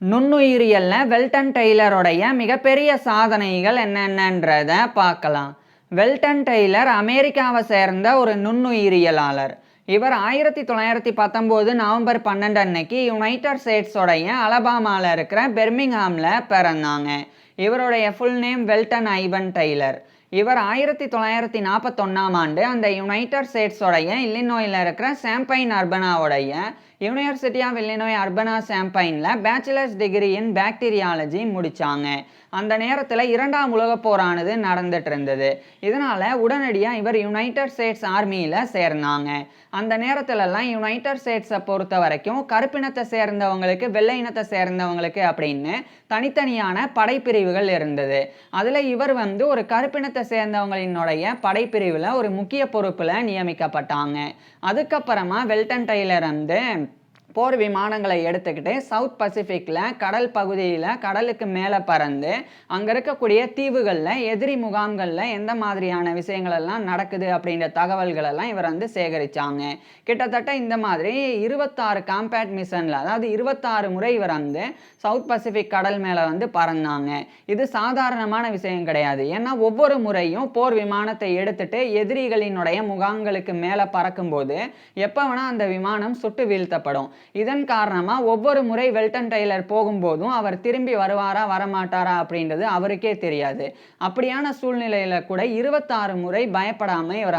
நுண்ணுயிரியல்ல well done டெய்லருடைய மிகப்பெரிய சாதனைகள் என்னென்னன்றத பார்க்கலாம். வெல்டன் டெய்லர் அமெரிக்காவை சேர்ந்த ஒரு நுண்ணுயிரியலாளர். இவர் 1919 நவம்பர் 12 அன்னைக்கு யுனைடெட் ஸ்டேட்ஸோடைய அலபாமாவில் இருக்கிற பெர்மிங்ஹாமில் பிறந்தாங்க. இவருடைய full name Welton Ivan Taylor. இவர் 1941ஆம் ஆண்டு அந்த யுனைடெட் ஸ்டேட்ஸோடைய இல்லினோயில் இருக்கிற சாம்பைன் அர்பனாவுடைய யூனிவர்சிட்டி ஆஃப் இல்லினோய் அர்பனா சாம்பைனில் பேச்சுலர்ஸ் டிகிரி இன் பாக்டீரியாலஜி முடித்தாங்க. அந்த நேரத்தில் இரண்டாம் உலகப் போரானது நடந்துட்டு இருந்தது. இதனால் உடனடியாக இவர் யுனைடெட் ஸ்டேட்ஸ் ஆர்மியில் சேர்ந்தாங்க. அந்த நேரத்துலலாம் யுனைடெட் ஸ்டேட்ஸை பொறுத்த வரைக்கும் கருப்பினத்தை சேர்ந்தவங்களுக்கு வெள்ளை இனத்தை சேர்ந்தவங்களுக்கு அப்படின்னு தனித்தனியான படைப்பிரிவுகள் இருந்தது. அதில் இவர் ஒரு கருப்பினத்தை சேர்ந்தவங்களினுடைய படைப்பிரிவில் ஒரு முக்கிய பொறுப்பில் நியமிக்கப்பட்டாங்க. அதுக்கப்புறமா வெல்டன் டெய்லர் போர் விமானங்களை எடுத்துக்கிட்டு சவுத் பசிபிக்கில் கடல் பகுதியில் கடலுக்கு மேலே பறந்து அங்கே இருக்கக்கூடிய தீவுகளில் எதிரி முகாம்களில் எந்த மாதிரியான விஷயங்களெல்லாம் நடக்குது அப்படின்ற தகவல்களெல்லாம் இவர் சேகரித்தாங்க. கிட்டத்தட்ட இந்த மாதிரி 26 காம்பேட் மிஷனில், அதாவது 26 முறை இவர் சவுத் பசிபிக் கடல் மேலே பறந்தாங்க. இது சாதாரணமான விஷயம் கிடையாது. ஏன்னா ஒவ்வொரு முறையும் போர் விமானத்தை எடுத்துட்டு எதிரிகளினுடைய முகாம்களுக்கு மேலே பறக்கும்போது எப்போ வேணால் அந்த விமானம் சுட்டு வீழ்த்தப்படும். இதன் காரணமாக ஒவ்வொரு முறை வெல்டன் டெய்லர் போகும்போதும் அவர் திரும்பி வருவாரா வரமாட்டாரா அப்படின்றது அவருக்கே தெரியாது. அப்படியான சூழ்நிலையில் கூட 26 முறை பயப்படாமல் இவர்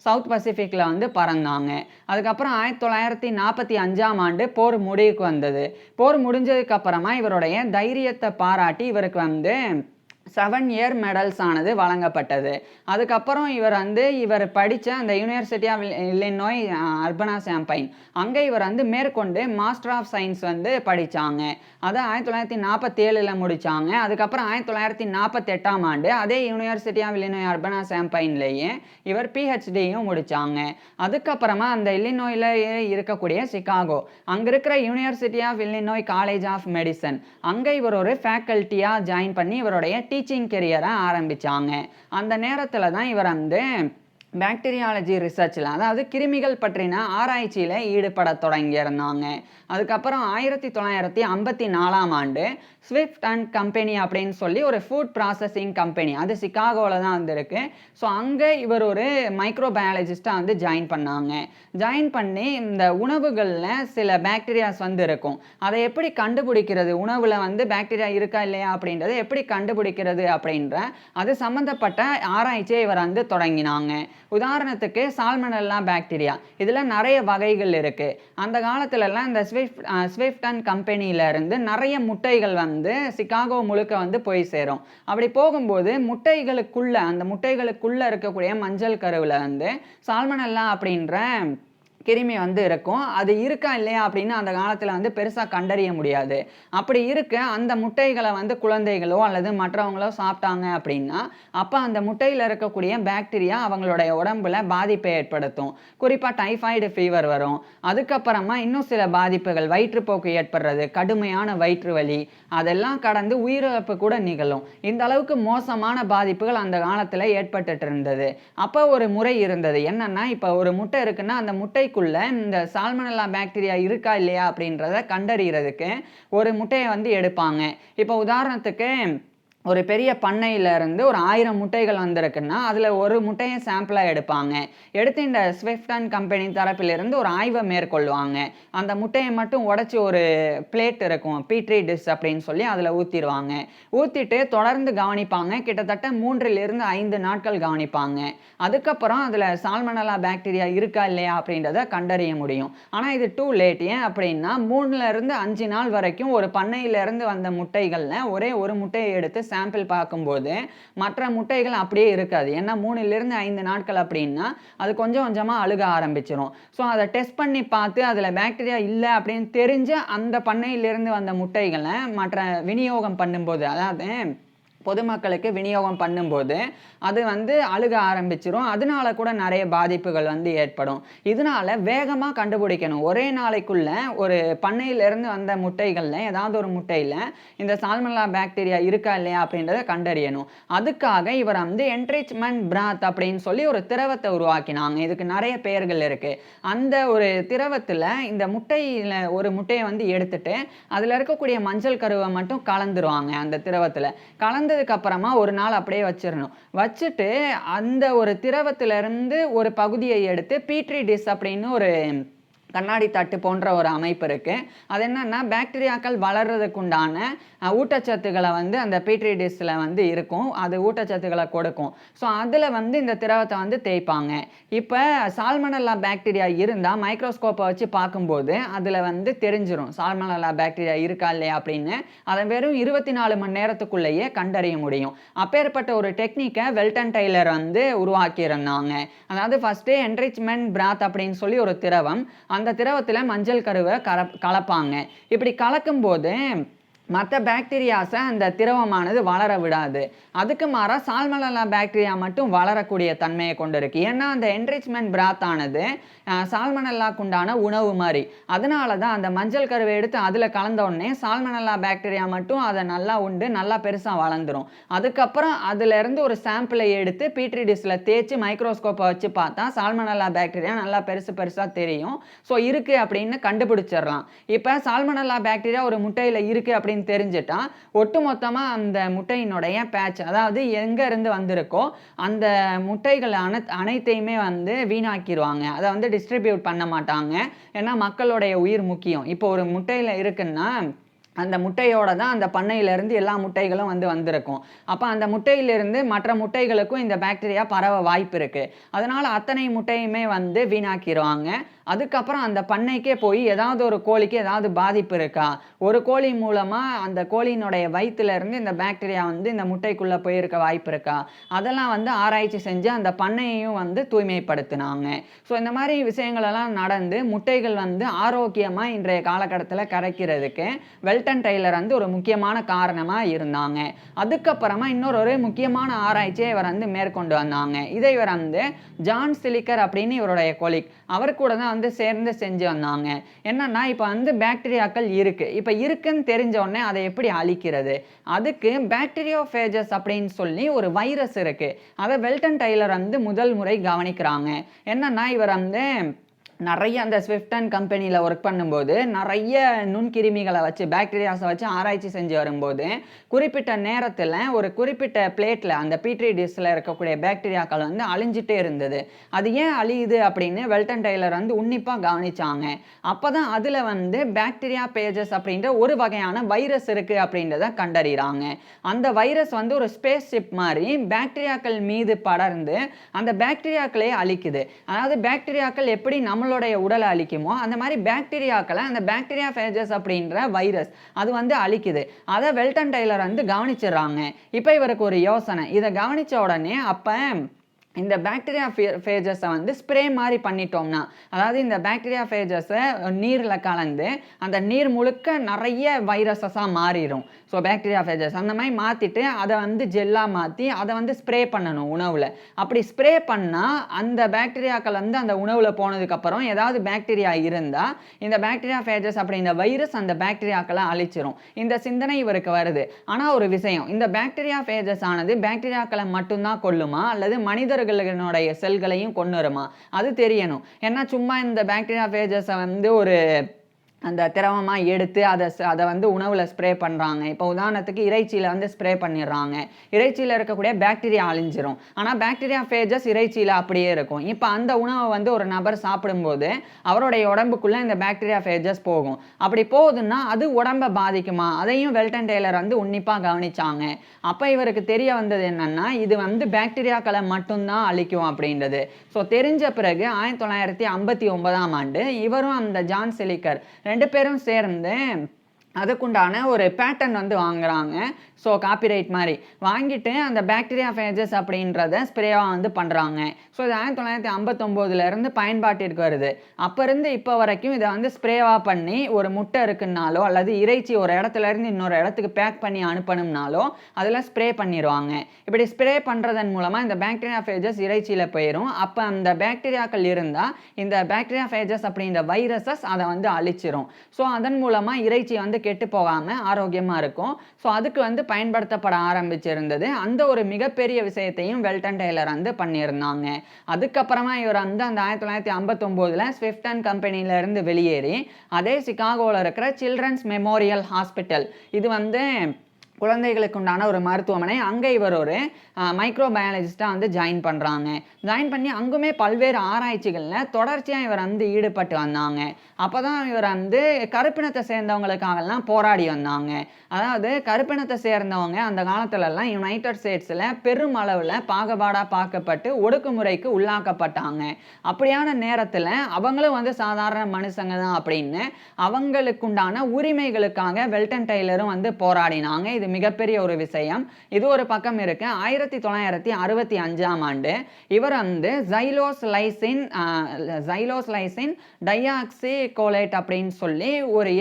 சவுத் பசிபிக்கில் பறந்தாங்க. அதுக்கப்புறம் 1945ஆம் ஆண்டு போர் முடிவுக்கு வந்தது. போர் முடிஞ்சதுக்கு அப்புறமா இவருடைய தைரியத்தை பாராட்டி இவருக்கு 7 இயர் மெடல்ஸ் ஆனது வழங்கப்பட்டது. அதுக்கப்புறம் இவர் படித்த அந்த யூனிவர்சிட்டி ஆஃப் இல்லினோய் அர்பனா சாம்பைன் அங்கே இவர் மேற்கொண்டு மாஸ்டர் ஆஃப் சயின்ஸ் படித்தாங்க. அதை 1947 முடித்தாங்க. அதுக்கப்புறம் 1948ஆம் ஆண்டு அதே யூனிவர்சிட்டி ஆஃப் இல்லினோய் அர்பனா சாம்பைன்லேயே இவர் பிஹெச்டியும் முடித்தாங்க. அதுக்கப்புறமா அந்த இல்லினோயிலேயே இருக்கக்கூடிய சிகாகோ அங்கே இருக்கிற university of Illinois college of medicine அங்கே இவர் ஒரு ஃபேக்கல்ட்டியாக ஜாயின் பண்ணி இவருடைய டீச்சிங் கெரியரை ஆரம்பித்தாங்க. அந்த நேரத்தில் தான் இவர் பாக்டீரியாலஜி ரிசர்ச்சில், அதாவது கிருமிகள் பற்றின ஆராய்ச்சியில் ஈடுபட தொடங்கியிருந்தாங்க. அதுக்கப்புறம் 1954ஆம் ஆண்டு ஸ்விஃப்ட் அண்ட் கம்பெனி அப்படின்னு சொல்லி ஒரு ஃபுட் ப்ராசஸிங் கம்பெனி, அது சிகாகோவில் தான் இருக்கு. ஸோ அங்கே இவர் ஒரு மைக்ரோபயாலஜிஸ்ட்டாக ஜாயின் பண்ணாங்க. ஜாயின் பண்ணி இந்த உணவுகளில் சில பாக்டீரியாஸ் இருக்கும். அதை எப்படி கண்டுபிடிக்கிறது, உணவில் பாக்டீரியா இருக்கா இல்லையா அப்படின்றத எப்படி கண்டுபிடிக்கிறது அப்படின்ற அது சம்மந்தப்பட்ட ஆராய்ச்சியை இவர் தொடங்கினாங்க. உதாரணத்துக்கு சால்மனெல்லா பாக்டீரியா, இதில் நிறைய வகைகள் இருக்குது. அந்த காலத்துலலாம் இந்த ஸ்விஃப்ட் அண்ட் கம்பெனியிலேருந்து நிறைய முட்டைகள் சிகாகோ முழுக்க போய் சேரும். அப்படி போகும்போது அந்த முட்டைகளுக்குள்ளே இருக்கக்கூடிய மஞ்சள் கருவில் சால்மனெல்லா அப்படின்ற கிருமி இருக்கும். அது இருக்கா இல்லையா அப்படின்னு அந்த காலத்தில் பெருசாக கண்டறிய முடியாது. அப்படி இருக்க அந்த முட்டைகளை குழந்தைகளோ அல்லது மற்றவங்களோ சாப்பிட்டாங்க அப்படின்னா அப்போ அந்த முட்டையில் இருக்கக்கூடிய பாக்டீரியா அவங்களுடைய உடம்புல பாதிப்பை ஏற்படுத்தும். குறிப்பாக டைஃபாய்டு ஃபீவர் வரும். அதுக்கப்புறமா இன்னும் சில பாதிப்புகள், வயிற்றுப்போக்கு ஏற்படுறது, கடுமையான வயிற்று வலி, அதெல்லாம் கடந்து உயிரிழப்பு கூட நிகழும். இந்த அளவுக்கு மோசமான பாதிப்புகள் அந்த காலத்தில் ஏற்பட்டுட்டு இருந்தது. அப்போ ஒரு முறை இருந்தது. என்னன்னா, இப்போ ஒரு முட்டை இருக்குன்னா அந்த முட்டை இந்த சால்மனெல்லா பாக்டீரியா இருக்கா இல்லையா அப்படின்றத கண்டறியறதுக்கு ஒரு முட்டையை எடுப்பாங்க. இப்போ உதாரணத்துக்கு ஒரு பெரிய பண்ணையிலேருந்து ஒரு 1000 முட்டைகள் வந்திருக்குன்னா அதில் ஒரு முட்டையை சாம்பிளாக எடுப்பாங்க. எடுத்து இந்த ஸ்விஃப்ட் அண்ட் கம்பெனி தரப்பிலிருந்து ஒரு ஆய்வை மேற்கொள்வாங்க. அந்த முட்டையை மட்டும் உடச்சி ஒரு பிளேட் இருக்கும், பீட்ரி டிஷ் அப்படின்னு சொல்லி அதில் ஊற்றிடுவாங்க. ஊற்றிட்டு தொடர்ந்து கவனிப்பாங்க. கிட்டத்தட்ட 3லிருந்து 5 நாட்கள் கவனிப்பாங்க. அதுக்கப்புறம் அதில் சால்மனெல்லா பாக்டீரியா இருக்கா இல்லையா அப்படின்றத கண்டறிய முடியும். ஆனால் இது டூ லேட். ஏன் அப்படின்னா 3லிருந்து 5 நாள் வரைக்கும் ஒரு பண்ணையிலேருந்து வந்த முட்டைகளில் ஒரே ஒரு முட்டையை எடுத்து சாம்பிள் பார்க்கும்போது மற்ற முட்டைகள் அப்படியே இருக்காது. ஏன்னா 3லிருந்து 5 நாட்கள் அப்படின்னா அது கொஞ்சம் கொஞ்சமாக அழுக ஆரம்பிச்சிடும். ஸோ அதை டெஸ்ட் பண்ணி பார்த்து அதில் பாக்டீரியா இல்லை அப்படின்னு தெரிஞ்ச அந்த பண்ணையிலிருந்து வந்த முட்டைகளை மற்ற விநியோகம் பண்ணும்போது, அதாவது பொதுமக்களுக்கு விநியோகம் பண்ணும்போது அது வந்து அழுக ஆரம்பிச்சிரும். அதனால கூட நிறைய பாதிப்புகள் வந்து ஏற்படும். இதனால வேகமா கண்டுபிடிக்கணும். ஒரே நாளைக்குள்ள ஒரு பண்ணையிலிருந்து வந்த முட்டைகள்ல ஏதாவது ஒரு முட்டையில இந்த சால்மனல்லா பாக்டீரியா இருக்கா இல்லையா அப்படின்றத கண்டறியணும். அதுக்காக இவர் வந்து என்ரிச்மென்ட் பிராத் அப்படின்னு சொல்லி ஒரு திரவத்தை உருவாக்கினாங்க. இதுக்கு நிறைய பெயர்கள் இருக்கு. அந்த ஒரு திரவத்துல இந்த முட்டையில ஒரு முட்டையை வந்து எடுத்துட்டு அதுல இருக்கக்கூடிய மஞ்சள் கருவை மட்டும் கலந்துருவாங்க அந்த திரவத்துல. கலந்ததுக்கு அப்புறமா ஒரு நாள் அப்படியே வச்சிரணும். வச்சுட்டு அந்த ஒரு திரவத்துல இருந்து ஒரு பகுதியை எடுத்து பீட்ரி டிஷ் அப்படின்னு ஒரு கண்ணாடி தட்டு போன்ற ஒரு அமைப்பு இருக்கு. அது என்னன்னா பாக்டீரியாக்கள் வளர்றதுக்கு உண்டான ஊட்டச்சத்துக்களை வந்து அந்த பீட்ரி டிஷ்ல வந்து இருக்கும். அது ஊட்டச்சத்துக்களை கொடுக்கும். ஸோ அதில் வந்து இந்த திரவத்தை வந்து தேய்ப்பாங்க. இப்போ சால்மனல்லா பாக்டீரியா இருந்தால் மைக்ரோஸ்கோப்பை வச்சு பார்க்கும்போது அதில் வந்து தெரிஞ்சிடும் சால்மனல்லா பாக்டீரியா இருக்கா இல்லையா அப்படின்னு. அதை வெறும் 24 மணி நேரத்துக்குள்ளேயே கண்டறிய முடியும். அப்பேற்பட்ட ஒரு டெக்னிக்கை வெல்டன் டெய்லர் வந்து உருவாக்கியிருந்தாங்க. அதாவது ஃபர்ஸ்ட்டு என்ரிச்மென்ட் பிராத் அப்படின்னு சொல்லி ஒரு திரவம், அந்த திரவத்தில் மஞ்சள் கருவை கலப்பாங்க. இப்படி கலக்கும்போது மற்ற பாக்டீரியாஸை அந்த திரவமானது வளர விடாது. அதுக்கு மாறாக சால்மனல்லா பாக்டீரியா மட்டும் வளரக்கூடிய தன்மையை கொண்டு இருக்கு. ஏன்னா அந்த என்ரிச்மென்ட் பிராத் ஆனது சால்மனல்லாக்குண்டான உணவு மாதிரி. அதனால தான் அந்த மஞ்சள் கருவை எடுத்து அதில் கலந்த உடனே சால்மனல்லா பாக்டீரியா மட்டும் அதை நல்லா உண்டு நல்லா பெருசாக வளர்ந்துடும். அதுக்கப்புறம் அதிலிருந்து ஒரு சாம்பிளை எடுத்து பீட்ரி டிஷ்ல தேய்ச்சி மைக்ரோஸ்கோப்பை வச்சு பார்த்தா சால்மனல்லா பாக்டீரியா நல்லா பெருசாக தெரியும். ஸோ இருக்குது அப்படின்னு கண்டுபிடிச்சிடலாம். இப்போ சால்மனல்லா பாக்டீரியா ஒரு முட்டையில் இருக்குது அப்படின்னு தெரிஞ்சிட்டா ஒட்டுமொத்தமா அந்த முட்டையினுடைய பேட்ச், அதாவது எங்க இருந்து வந்திருக்கோ அந்த முட்டைகள் அனைத்தையுமே வந்து வீணாக்கிடுவாங்க. அதை வந்து டிஸ்ட்ரிபியூட் பண்ண மாட்டாங்க. ஏன்னா மக்களுடைய உயிர் முக்கியம். இப்போ ஒரு முட்டையில இருக்குன்னா அந்த முட்டையோட தான் அந்த பண்ணையிலேருந்து எல்லா முட்டைகளும் வந்து வந்திருக்கும். அப்போ அந்த முட்டையிலிருந்து மற்ற முட்டைகளுக்கும் இந்த பாக்டீரியா பரவ வாய்ப்பு இருக்குது. அதனால் அத்தனை முட்டையுமே வந்து வீணாக்கிடுவாங்க. அதுக்கப்புறம் அந்த பண்ணைக்கே போய் ஏதாவது ஒரு கோழிக்கு ஏதாவது பாதிப்பு இருக்கா, ஒரு கோழி மூலமாக அந்த கோழியினுடைய வயிற்றுலேருந்து இந்த பாக்டீரியா வந்து இந்த முட்டைக்குள்ளே போயிருக்க வாய்ப்பு இருக்கா, அதெல்லாம் வந்து ஆராய்ச்சி செஞ்சு அந்த பண்ணையையும் வந்து தூய்மைப்படுத்தினாங்க. ஸோ இந்த மாதிரி விஷயங்களெல்லாம் நடந்து முட்டைகள் வந்து ஆரோக்கியமாக இன்றைய காலகட்டத்தில் கிடைக்கிறதுக்கு வெல்டன் டெய்லர் வந்து ஒரு முக்கியமான காரணமாக இருந்தாங்க. அதுக்கப்புறமா இன்னொரு முக்கியமான ஆராய்ச்சியை இவர் வந்து மேற்கொண்டு வந்தாங்க. இதை இவர் வந்து ஜான் சிலிக்கர் அப்படின்னு இவருடைய கொலீக் அவர் கூட தான் வந்து சேர்ந்து செஞ்சு வந்தாங்க. என்னன்னா இப்போ வந்து பாக்டீரியாக்கள் இருக்கு. இப்போ இருக்குன்னு தெரிஞ்ச உடனே அதை எப்படி அழிக்கிறது, அதுக்கு பாக்டீரியோஃபேஜஸ் அப்படின்னு சொல்லி ஒரு வைரஸ் இருக்கு. அதை வெல்டன் டெய்லர் வந்து முதல் முறை கவனிக்கிறாங்க. என்னன்னா இவர் வந்து நிறைய அந்த ஸ்விஃப்டன் கம்பெனியில் ஒர்க் பண்ணும்போது நிறைய நுண்கிருமிகளை வச்சு பாக்டீரியாஸை வச்சு ஆராய்ச்சி செஞ்சு வரும்போது குறிப்பிட்ட நேரத்தில் ஒரு குறிப்பிட்ட பிளேட்டில் அந்த பீட்ரி டிஷ்ல இருக்கக்கூடிய பாக்டீரியாக்கள் வந்து அழிஞ்சிட்டே இருந்தது. அது ஏன் அழியுது அப்படின்னு வெல்டன் டெய்லர் வந்து உன்னிப்பாக கவனிச்சாங்க. அப்போ தான் அதில் வந்து பாக்டீரியா பேஜஸ் அப்படின்ற ஒரு வகையான வைரஸ் இருக்குது அப்படின்றத கண்டறிகிறாங்க. அந்த வைரஸ் வந்து ஒரு ஸ்பேஸ் ஷிப் மாதிரி பாக்டீரியாக்கள் மீது படர்ந்து அந்த பாக்டீரியாக்களே அழிக்குது. அதாவது பாக்டீரியாக்கள் எப்படி நம்மளுடைய உடலை அழிக்குமோ அந்த மாதிரி பாக்டீரியாக்களை அந்த பாக்டீரியா ஃபேஜஸ் அப்படின்ற வைரஸ் அது வந்து அழிக்குது. அதை வெல்டன் டெய்லர் வந்து கவனிச்சிடறாங்க. இப்போ இவருக்கு ஒரு யோசனை. இதை கவனிச்ச உடனே அப்போ இந்த பாக்டீரியா ஃபேஜஸை வந்து ஸ்ப்ரே மாதிரி பண்ணிட்டோம்னா, அதாவது இந்த பாக்டீரியா ஃபேஜஸை நீரில் கலந்து அந்த நீர் முழுக்க நிறைய வைரஸஸாக மாறிடும். ஸோ பாக்டீரியா ஃபேஜஸ் அந்த மாதிரி மாற்றிட்டு அதை வந்து ஜெல்லாக மாற்றி அதை வந்து ஸ்ப்ரே பண்ணணும் உணவில். அப்படி ஸ்ப்ரே பண்ணால் அந்த பாக்டீரியாக்கள் வந்து அந்த உணவில் போனதுக்கப்புறம் ஏதாவது பாக்டீரியா இருந்தால் இந்த பாக்டீரியா ஃபேஜஸ் அப்படின்ற வைரஸ் அந்த பாக்டீரியாக்களை அழிச்சிரும். இந்த சிந்தனை இவருக்கு வருது. ஆனால் ஒரு விஷயம், இந்த பாக்டீரியா ஃபேஜஸ் ஆனது பாக்டீரியாக்களை மட்டும்தான் கொல்லுமா அல்லது மனிதர்களுடைய செல்களையும் கொன்னுருமா, அது தெரியணும். ஏன்னா சும்மா இந்த பாக்டீரியா ஃபேஜஸை வந்து ஒரு அந்த திரவமாக எடுத்து அதை வந்து உணவில் ஸ்ப்ரே பண்ணுறாங்க. இப்போ உதாரணத்துக்கு இறைச்சியில் வந்து ஸ்ப்ரே பண்ணிடுறாங்க. இறைச்சியில் இருக்கக்கூடிய பாக்டீரியா அழிஞ்சிரும். ஆனால் பாக்டீரியா ஃபேஜஸ் இறைச்சியில் அப்படியே இருக்கும். இப்போ அந்த உணவை வந்து ஒரு நபர் சாப்பிடும்போது அவருடைய உடம்புக்குள்ளே இந்த பாக்டீரியா ஃபேஜஸ் போகும். அப்படி போகுதுன்னா அது உடம்பை பாதிக்குமா, அதையும் வெல்டன் டெய்லர் வந்து உன்னிப்பாக கவனிச்சாங்க. அப்போ இவருக்கு தெரிய வந்தது என்னன்னா இது வந்து பாக்டீரியாக்களை மட்டும்தான் அழிக்கும் அப்படின்றது. ஸோ தெரிஞ்ச பிறகு 1959ஆம் ஆண்டு இவரும் அந்த ஜான் சிலிக்கர் ரெண்டு பேரும் சேர்ந்து அதுக்குண்டான ஒரு பேட்டன் வந்து வாங்குறாங்க. ஸோ காப்பிரைட் மாதிரி வாங்கிட்டு அந்த பாக்டீரியா ஃபேஜஸ் அப்படின்றத ஸ்ப்ரேவாக வந்து பண்ணுறாங்க. ஸோ இது 1959லேருந்து பயன்பாட்டிற்கு வருது. அப்போ இருந்து இப்போ வரைக்கும் இதை வந்து ஸ்ப்ரேவாக பண்ணி ஒரு முட்டை இருக்குன்னாலோ அல்லது இறைச்சி ஒரு இடத்துலேருந்து இன்னொரு இடத்துக்கு பேக் பண்ணி அனுப்பணும்னாலோ அதில் ஸ்ப்ரே பண்ணிடுவாங்க. இப்படி ஸ்ப்ரே பண்ணுறதன் மூலமாக இந்த பாக்டீரியா ஃபேஜஸ் இறைச்சியில் போயிடும். அப்போ அந்த பாக்டீரியாக்கள் இருந்தால் இந்த பாக்டீரியா ஃபேஜஸ் அப்படின்ற வைரஸஸ் அதை வந்து அழிச்சிரும். ஸோ அதன் மூலமாக இறைச்சி வந்து கெட்டு போகாமல் ஆரோக்கியமாக இருக்கும். ஸோ அதுக்கு வந்து பயன்படுத்தப்பட ஆரம்பிச்சிருந்தது. அந்த ஒரு மிகப்பெரிய விஷயத்தையும் வெல்டன் டெய்லர் வந்து பண்ணியிருந்தாங்க. அதுக்கப்புறமா இவர் வந்து அந்த 1959ல் ஸ்விஃப்டன் கம்பெனியில இருந்து வெளியேறி அதே சிகாகோவில் இருக்கிற சில்ட்ரன்ஸ் மெமோரியல் ஹாஸ்பிட்டல், இது வந்து குழந்தைகளுக்கு உண்டான ஒரு மருத்துவமனை, அங்கே இவர் ஒரு மைக்ரோபயாலஜிஸ்டாக வந்து ஜாயின் பண்ணுறாங்க. ஜாயின் பண்ணி அங்குமே பல்வேறு ஆராய்ச்சிகளில் தொடர்ச்சியாக இவர் வந்து ஈடுபட்டு வந்தாங்க. அப்போ தான் இவர் வந்து கருப்பினத்தை சேர்ந்தவங்களுக்காகலாம் போராடி வந்தாங்க. அதாவது கருப்பினத்தை சேர்ந்தவங்க அந்த காலத்துலலாம் யுனைடெட் ஸ்டேட்ஸில் பெரும் அளவில் பாகுபாடாக பார்க்கப்பட்டு ஒடுக்குமுறைக்கு உள்ளாக்கப்பட்டாங்க. அப்படியான நேரத்தில் அவங்களும் வந்து சாதாரண மனுஷங்க தான் அப்படின்னு அவங்களுக்குண்டான உரிமைகளுக்காக வெல்டன் டெய்லரும் வந்து போராடினாங்க. இது மிகப்பெரிய ஒரு விஷயம். இது ஒரு பக்கம் இருக்கு. 1965ஆம் ஆண்டு இவர் வந்து ஜைலோஸ்லைசின் டையாக்சிகோலேட் அப்படின்னு சொல்லி ஒரு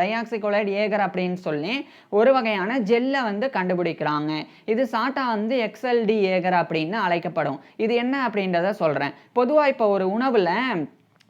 டையாக்சிகோலேட் ஏகர் அப்படின்னு சொல்லி ஒரு வகையான ஜெல்லை வந்து கண்டுபிடிக்கிறாங்க. இது சாட்டா வந்து XLD ஏகர் அப்படின்னு அழைக்கப்படும். இது என்ன அப்படின்றத சொல்றேன். பொதுவாக இப்போ ஒரு உணவுல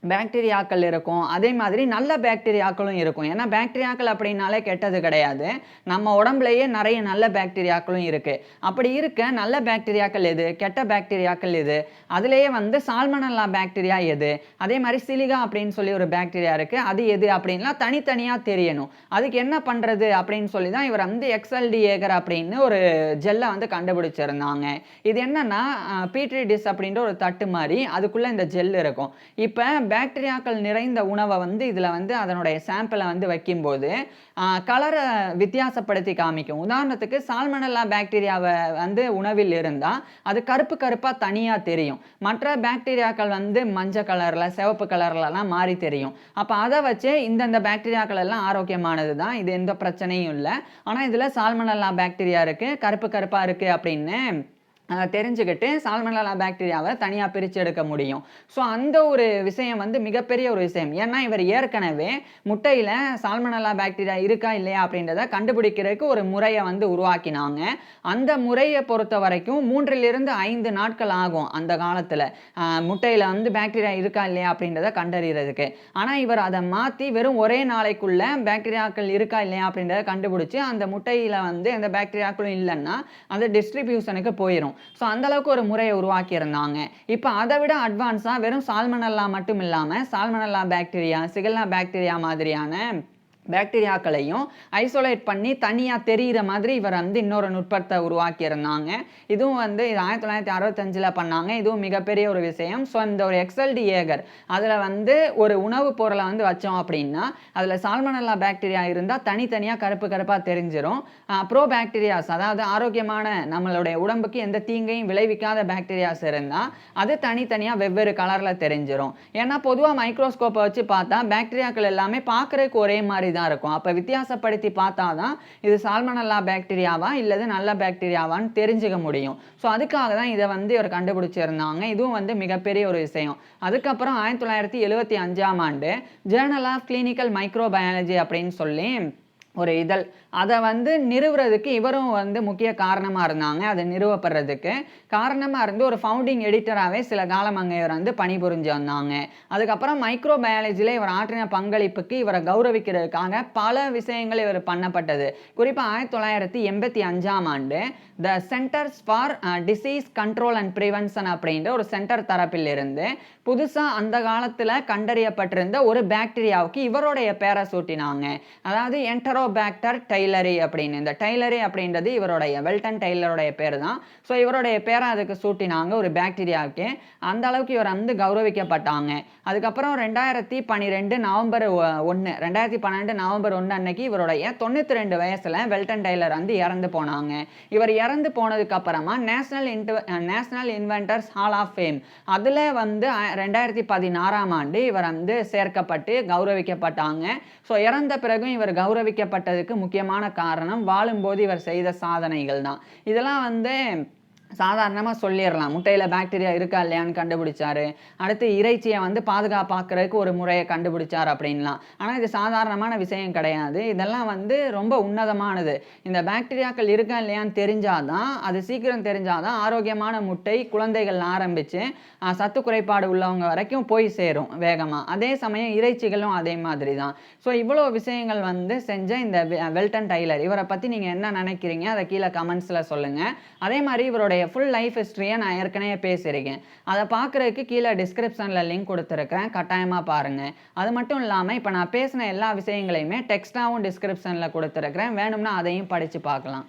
பாக்டீரியாக்கள் இருக்கும், அதே மாதிரி நல்ல பாக்டீரியாக்களும் இருக்கும். ஏன்னா பாக்டீரியாக்கள் அப்படின்னாலே கெட்டது கிடையாது. நம்ம உடம்புலையே நிறைய நல்ல பாக்டீரியாக்களும் இருக்கு. அப்படி இருக்க நல்ல பாக்டீரியாக்கள் எது, கெட்ட பாக்டீரியாக்கள் எது, அதுலேயே வந்து சால்மனல்லா பாக்டீரியா எது, அதே மாதிரி சிலிகா அப்படின்னு சொல்லி ஒரு பாக்டீரியா இருக்கு, அது எது அப்படின்லாம் தனித்தனியாக தெரியணும். அதுக்கு என்ன பண்ணுறது அப்படின்னு சொல்லி தான் இவர் வந்து XLD ஏகர் அப்படின்னு ஒரு ஜெல்லை வந்து கண்டுபிடிச்சிருந்தாங்க. இது என்னன்னா பீட்ரி டிஷ் அப்படின்ற ஒரு தட்டு மாதிரி அதுக்குள்ளே இந்த ஜெல் இருக்கும். இப்போ பாக்டீரியாக்கள் நிறைந்த உணவை வந்து இதில் வந்து அதனுடைய சாம்பிளை வந்து வைக்கும்போது கலரை வித்தியாசப்படுத்தி காமிக்கும். உதாரணத்துக்கு சால்மனல்லா பாக்டீரியாவை வந்து உணவில் இருந்தால் அது கருப்பு கருப்பாக தனியாக தெரியும். மற்ற பாக்டீரியாக்கள் வந்து மஞ்சள் கலரில் சிவப்பு கலர்லலாம் மாறி தெரியும். அப்போ அதை வச்சு இந்தந்த பாக்டீரியாக்கள் எல்லாம் ஆரோக்கியமானது தான், இது எந்த பிரச்சனையும் இல்லை. ஆனால் இதில் சால்மனல்லா பாக்டீரியா இருக்குது, கருப்பு கருப்பாக இருக்குது அப்படின்னு தெரிஞ்சுக்கிட்டு சால்மனல்லா பாக்டீரியாவை தனியாக பிரித்து எடுக்க முடியும். ஸோ அந்த ஒரு விஷயம் வந்து மிகப்பெரிய ஒரு விஷயம். ஏன்னா இவர் ஏற்கனவே முட்டையில் சால்மனல்லா பாக்டீரியா இருக்கா இல்லையா அப்படின்றத கண்டுபிடிக்கிறதுக்கு ஒரு முறையை வந்து உருவாக்கினாங்க. அந்த முறையை பொறுத்த வரைக்கும் 3லிருந்து 5 நாட்கள் ஆகும் அந்த காலத்தில் முட்டையில் வந்து பாக்டீரியா இருக்கா இல்லையா அப்படின்றத கண்டறிகிறதுக்கு. ஆனால் இவர் அதை மாற்றி வெறும் ஒரே நாளைக்குள்ள பாக்டீரியாக்கள் இருக்கா இல்லையா அப்படின்றத கண்டுபிடிச்சி அந்த முட்டையில் வந்து எந்த பாக்டீரியாக்களும் இல்லைன்னா அந்த டிஸ்ட்ரிபியூஷனுக்கு போயிடும். ஸோ அந்தளவுக்கு ஒரு முறையை உருவாக்கியிருந்தாங்க. இப்போ அதை விட அட்வான்ஸாக வெறும் சால்மனல்லா மட்டும் இல்லாமல் சால்மனல்லா பாக்டீரியா, சிகல்லா பாக்டீரியா மாதிரியான பாக்டீரியாக்களையும் ஐசோலேட் பண்ணி தனியாக தெரிகிற மாதிரி இவர் வந்து இன்னொரு நுட்பத்தை உருவாக்கியிருந்தாங்க. இதுவும் வந்து 1965ல் பண்ணாங்க. இதுவும் மிகப்பெரிய ஒரு விஷயம். ஸோ இந்த ஒரு XLD ஏகர் அதில் வந்து ஒரு உணவுப் பொருளை வந்து வச்சோம் அப்படின்னா அதில் சால்மனல்லா பாக்டீரியா இருந்தால் தனித்தனியாக கருப்பு கருப்பாக தெரிஞ்சிடும். ப்ரோ பாக்டீரியாஸ், அதாவது ஆரோக்கியமான நம்மளுடைய உடம்புக்கு எந்த தீங்கையும் விளைவிக்காத பாக்டீரியாஸ் இருந்தால் அது தனித்தனியாக வெவ்வேறு கலரில் தெரிஞ்சிடும். ஏன்னா பொதுவாக மைக்ரோஸ்கோப்பை வச்சு பார்த்தா பாக்டீரியாக்கள் எல்லாமே பார்க்குறதுக்கு ஒரே மாதிரி தான் இருக்கும். அப்ப வித்தியாசப்படுத்தி பார்த்தாதான் இது சால்மனல்லா பாக்டீரியாவா இல்லது நல்ல பாக்டீரியாவான்னு தெரிஞ்சுக்க முடியும். ஸோ அதுக்காக தான் இதை வந்து இவர் கண்டுபிடிச்சிருந்தாங்க. இதுவும் வந்து மிகப்பெரிய ஒரு விஷயம். அதுக்கப்புறம் 1975ஆம் ஆண்டு ஜேர்னல் ஆஃப் கிளினிக்கல் மைக்ரோபயாலஜி அப்படின்னு சொல்லி ஒரு இதழ், அதை வந்து நிறுவுறதுக்கு இவரும் வந்து முக்கிய காரணமாக இருந்தாங்க. அதை நிறுவப்படுறதுக்கு காரணமாக இருந்து ஒரு ஃபவுண்டிங் எடிட்டராகவே சில காலம் அங்கே இவர் வந்து பணிபுரிஞ்சு வந்தாங்க. அதுக்கப்புறம் மைக்ரோ பயாலஜியில் இவர் ஆற்றின பங்களிப்புக்கு இவரை கௌரவிக்கிறதுக்காக பல விஷயங்கள் இவர் பண்ணப்பட்டது. குறிப்பாக 1985ஆம் ஆண்டு the Centers for Disease Control and Prevention அப்படின்ற ஒரு சென்டர் தரப்பில் இருந்து புதுசாக அந்த காலத்தில் கண்டறியப்பட்டிருந்த ஒரு பாக்டீரியாவுக்கு இவருடைய பேரை சூட்டினாங்க. அதாவது என்டரோபாக்டர் டைலரி அப்படின்னு. இந்த டைலரி அப்படின்றது இவருடைய வெல்டன் டெய்லருடைய பேர் தான். ஸோ இவருடைய பேரை அதுக்கு சூட்டினாங்க ஒரு பாக்டீரியாவுக்கு. அந்த அளவுக்கு இவர் வந்து கௌரவிக்கப்பட்டாங்க. அதுக்கப்புறம் 2012 நவம்பர் 1 அன்னைக்கு இவருடைய 92 வயசில் வெல்டன் டெய்லர் வந்து இறந்து போனாங்க. இவர் இறந்து போனதுக்கு அப்புறமா national inventors hall of fame அதில் வந்து 2016ஆம் ஆண்டு இவர் வந்து சேர்க்கப்பட்டு கௌரவிக்கப்பட்டாங்க. ஸோ இறந்த பிறகும் இவர் கௌரவிக்கப்பட்ட அறியப்பட்டதுக்கு முக்கியமான காரணம் வாழும்போது இவர் செய்த சாதனைகள் தான். இதெல்லாம் வந்து சாதாரணமா சொல்லிறலாம். முட்டையில பாக்டீரியா இருக்கா இல்லையான்னு கண்டுபிடிச்சாரு. அடுத்து இறைச்சிய வந்து பாதுகாப்பாக்குறதுக்கு ஒரு முறைய கண்டுபிடிச்சாரு அப்படின்லாம். ஆனா இது சாதாரணமான விஷயம் கிடையாது. இதெல்லாம் வந்து ரொம்ப உன்னதமானது. இந்த பாக்டீரியாக்கள் இருக்கா இல்லையான்னு தெரிஞ்சா தான், அது சீக்கிரம் தெரிஞ்சா தான் ஆரோக்கியமான முட்டை குழந்தைகள் ஆரம்பிச்சு, சத்து குறைபாடு உள்ளவங்க வரைக்கும் போய் சேரும் வேகமா. அதே சமயம் இறைச்சிகளும் அதே மாதிரி தான். ஸோ இவ்வளோ விஷயங்கள் வந்து செஞ்ச இந்த வெல்டன் டைலர் இவர பத்தி நீங்க என்ன நினைக்கிறீங்க? அத கீழ கமெண்ட்ஸ்ல சொல்லுங்க. அதே மாரி இவருடைய ஃபுல் லைஃப் ஹிஸ்டரிய நான் ஏற்கனவே பேசியிருக்கேன். அத பார்க்குறதுக்கு கீழ டிஸ்கிரிப்ஷன்ல லிங்க் குடுத்துருக்கிறேன். கட்டாயமா பாருங்க. அது மட்டும் இல்லாம, இப்ப நான் பேசின எல்லா விஷயங்களையுமே டெக்ஸ்ட்டாவும் டிஸ்கிரிப்ஷன்ல குடுத்துருக்கிறேன். வேணும்னா அதையும் படிச்சு பார்க்கலாம்.